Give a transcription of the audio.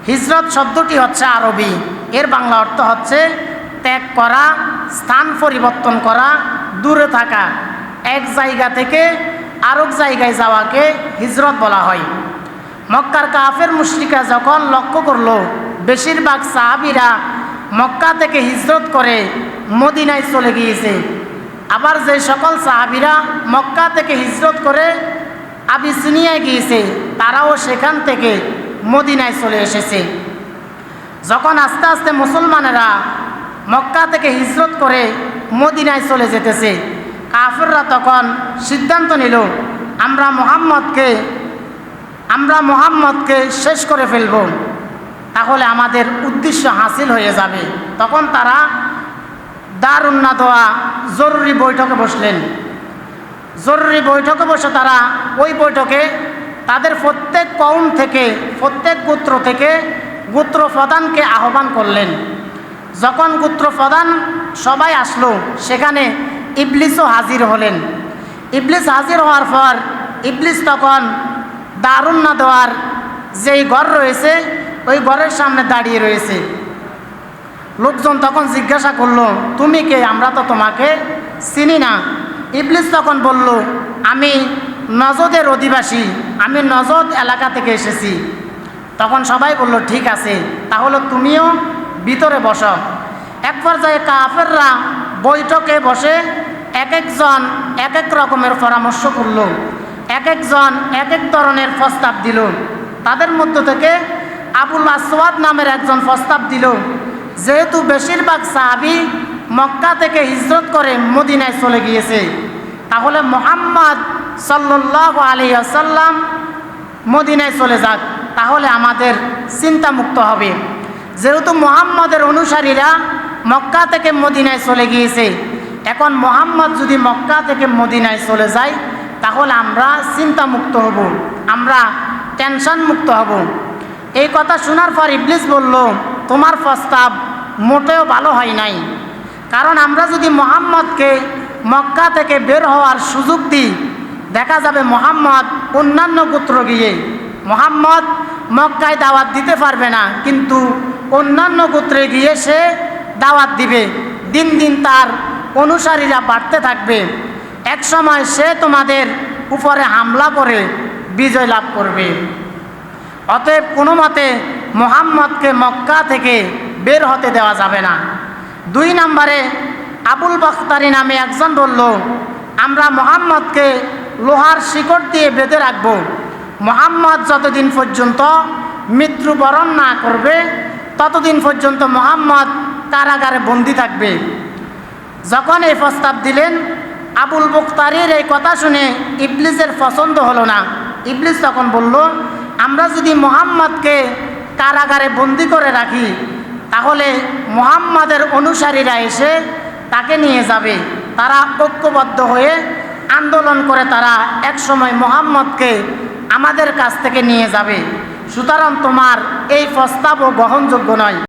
হিজরত শব্দটি হচ্ছে আরবি, এর বাংলা অর্থ হচ্ছে ত্যাগ করা, স্থান পরিবর্তন করা, দূরে থাকা, এক জায়গা থেকে আরেক জায়গায় যাওয়াকে হিজরত বলা হয়। মক্কার কাফের মুশরিকরা যখন লক্ষ্য করলো বেশিরভাগ সাহাবীরা মক্কা থেকে হিজরত করে মদিনায় চলে গিয়েছে, আবার যে সকল সাহাবীরা মক্কা থেকে হিজরত করে আবিসিনিয়ায় গিয়েছে তারাও সেখান থেকে মদিনায় চলে এসেছে। যখন আস্তে আস্তে মুসলমানেরা মক্কা থেকে হিজরত করে মদিনায় চলে যেতেছে, কাফেররা তখন সিদ্ধান্ত নিল আমরা মুহাম্মদকে শেষ করে ফেলব, তাহলে আমাদের উদ্দেশ্য হাসিল হয়ে যাবে। তখন তারা দারুন নাদওয়া জরুরি বৈঠকে বসলেন। জরুরি বৈঠকে বসে তারা ওই বৈঠকে তাদের প্রত্যেক কওম থেকে, প্রত্যেক গোত্র থেকে গোত্র প্রধানকে আহ্বান করলেন। যখন গোত্র প্রধান সবাই আসলো, সেখানে ইবলিসও হাজির হলেন। ইবলিস হাজির হওয়ার পর ইবলিস তখন দারুন নাদওয়ার যেই ঘর রয়েছে ওই ঘরের সামনে দাঁড়িয়ে রয়েছে। লোকজন তখন জিজ্ঞাসা করলো, তুমি কে? আমরা তো তোমাকে চিনি না। ইবলিস তখন বলল, আমি নজদের অধিবাসী, আমি নজদ এলাকা থেকে এসেছি। তখন সবাই বলল, ঠিক আছে, তাহলে তুমিও ভিতরে বসো। এক পর্যায়ে কাফেররা বৈঠকে বসে এক একজন এক এক রকমের পরামর্শ করল, এক একজন এক এক ধরনের প্রস্তাব দিল। তাদের মধ্য থেকে আবুল আসওয়াদ নামের একজন প্রস্তাব দিল, যেহেতু বেশিরভাগ সাহাবী মক্কা থেকে হিজরত করে মদিনায় চলে গিয়েছে, তাহলে মুহাম্মদ সাল্লাল্লাহু আলাইহি ওয়াসাল্লাম মদিনায় চলে যাক, তাহলে আমাদের চিন্তামুক্ত হবে। যেহেতু মুহাম্মদের অনুসারীরা মক্কা থেকে মদিনায় চলে গিয়েছে, এখন মুহাম্মদ যদি মক্কা থেকে মদিনায় চলে যায় তাহলে আমরা চিন্তামুক্ত হব, আমরা টেনশন মুক্ত হব। এই কথা শোনার পর ইবলিস বলল, তোমার প্রস্তাব মোটেও ভালো হয় নাই। কারণ আমরা যদি মুহাম্মদকে মক্কা থেকে বের হওয়ার সুযোগ দিই, দেখা যাবে মুহাম্মদ অন্যান্য গোত্র গিয়ে, মুহাম্মদ মক্কায় দাওয়াত দিতে পারবে না, কিন্তু অন্যান্য গোত্রে গিয়ে সে দাওয়াত দিবে। দিন দিন তার অনুসারীরা বাড়তে থাকবে, এক সময় সে তোমাদের উপরে হামলা করে বিজয় লাভ করবে। অতএব কোনো মতে মুহাম্মদকে মক্কা থেকে বের হতে দেওয়া যাবে না। 2 নম্বরে আবুল বখতারি নামে একজন বলল, আমরা মুহাম্মদকে লোহার শিকড় দিয়ে বেঁধে রাখব, মুহাম্মদ যতদিন পর্যন্ত মৃত্যুবরণ না করবে ততদিন পর্যন্ত মুহাম্মদ কারাগারে বন্দী থাকবে। যখন এই প্রস্তাব দিলেন, আবুল বখতারির এই কথা শুনে ইবলিসের পছন্দ হলো না। ইবলিস তখন বলল, আমরা যদি মুহাম্মদকে কারাগারে বন্দী করে রাখি তাহলে মুহাম্মদের অনুসারীরা এসে তাকে নিয়ে যাবে, তারা ঐক্যবদ্ধ হয়ে আন্দোলন করে তারা একসময় মুহাম্মদকে আমাদের কাছ থেকে নিয়ে যাবে। সুতরাং তোমার এই প্রস্তাবও গ্রহণযোগ্য নয়।